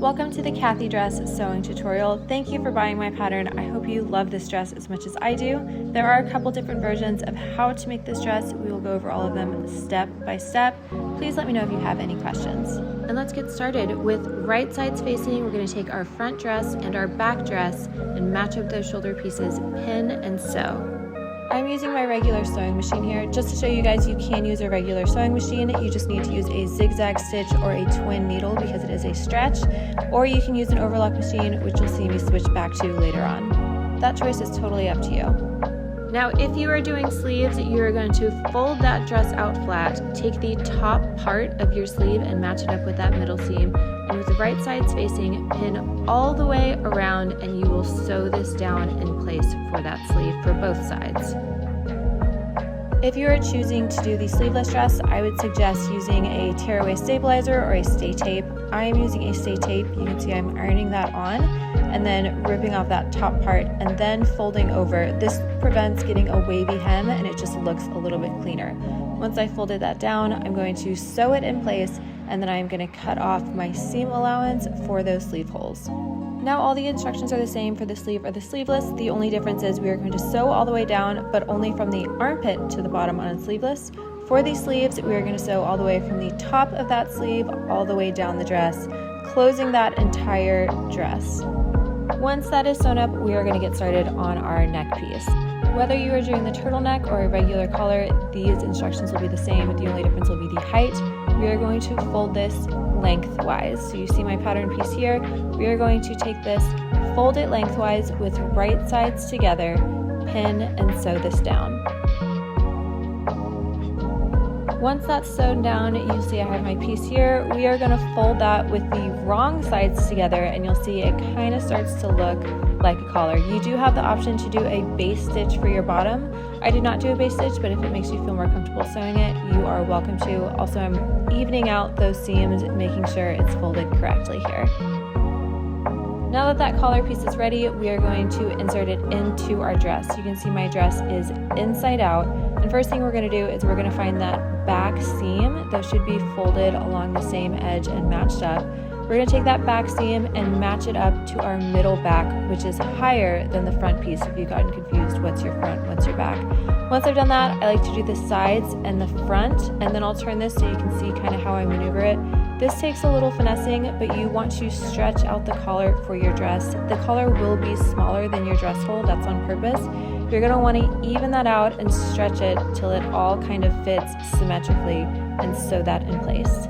Welcome to the Kathy Dress sewing tutorial. Thank you for buying my pattern. I hope you love this dress as much as I do. There are a couple different versions of how to make this dress. We will go over all of them step by step. Please let me know if you have any questions. And let's get started. With right sides facing, we're going to take our front dress and our back dress and match up those shoulder pieces, pin and sew. I'm using my regular sewing machine here. Just to show you guys, you can use a regular sewing machine. You just need to use a zigzag stitch or a twin needle because it is a stretch, or you can use an overlock machine, which you'll see me switch back to later on. That choice is totally up to you. Now, if you are doing sleeves, you're going to fold that dress out flat, take the top part of your sleeve and match it up with that middle seam, and with the right sides facing, pin all the way around and you will sew this down in place for that sleeve for both sides. If you are choosing to do the sleeveless dress, I would suggest using a tearaway stabilizer or a stay tape. I am using a stay tape. You can see I'm ironing that on and then ripping off that top part and then folding over. This prevents getting a wavy hem and it just looks a little bit cleaner. Once I folded that down, I'm going to sew it in place and then I'm going to cut off my seam allowance for those sleeve holes. Now all the instructions are the same for the sleeve or the sleeveless. The only difference is we are going to sew all the way down, but only from the armpit to the bottom on a sleeveless. For the sleeves, we are going to sew all the way from the top of that sleeve all the way down the dress, closing that entire dress. Once that is sewn up, we are going to get started on our neck piece. Whether you are doing the turtleneck or a regular collar, these instructions will be the same. The only difference will be the height. We are going to fold this lengthwise. So you see my pattern piece here. We are going to take this, fold it lengthwise with right sides together, pin and sew this down. Once that's sewn down, you'll see I have my piece here. We are going to fold that with the wrong sides together and you'll see it kind of starts to look like a collar. You do have the option to do a base stitch for your bottom. I did not do a base stitch, but if it makes you feel more comfortable sewing it, you are welcome to. Also, I'm evening out those seams, making sure it's folded correctly here. Now that collar piece is ready, we are going to insert it into our dress. You can see my dress is inside out. And first thing we're going to do is we're going to find that back seam that should be folded along the same edge and matched up. We're going to take that back seam and match it up to our middle back, which is higher than the front piece. If you've gotten confused, what's your front, what's your back? Once I've done that, I like to do the sides and the front, and then I'll turn this so you can see kind of how I maneuver it. This takes a little finessing, but you want to stretch out the collar for your dress. The collar will be smaller than your dress hole, that's on purpose. You're going to want to even that out and stretch it till it all kind of fits symmetrically and sew that in place.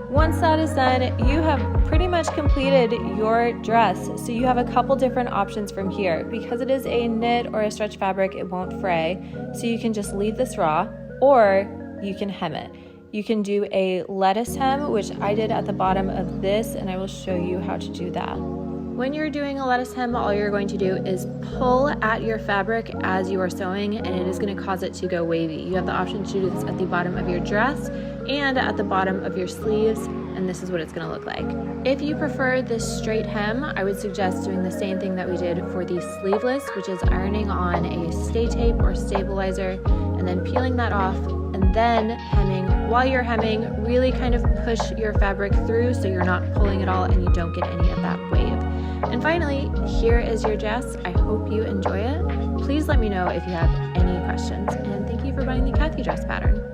Once that is done, you have pretty much completed your dress. So you have a couple different options from here. Because it is a knit or a stretch fabric, it won't fray. So you can just leave this raw, or you can hem it. You can do a lettuce hem, which I did at the bottom of this, and I will show you how to do that. When you're doing a lettuce hem, all you're going to do is pull at your fabric as you are sewing, and it is going to cause it to go wavy. You have the option to do this at the bottom of your dress and at the bottom of your sleeves, and this is what it's going to look like. If you prefer this straight hem, I would suggest doing the same thing that we did for the sleeveless, which is ironing on a stay tape or stabilizer and then peeling that off and then hemming. While you're hemming, really kind of push your fabric through so you're not pulling it all and you don't get any of that wave. And finally, here is your dress. I hope you enjoy it. Please let me know if you have any questions, and thank you for buying the Kathy Dress pattern.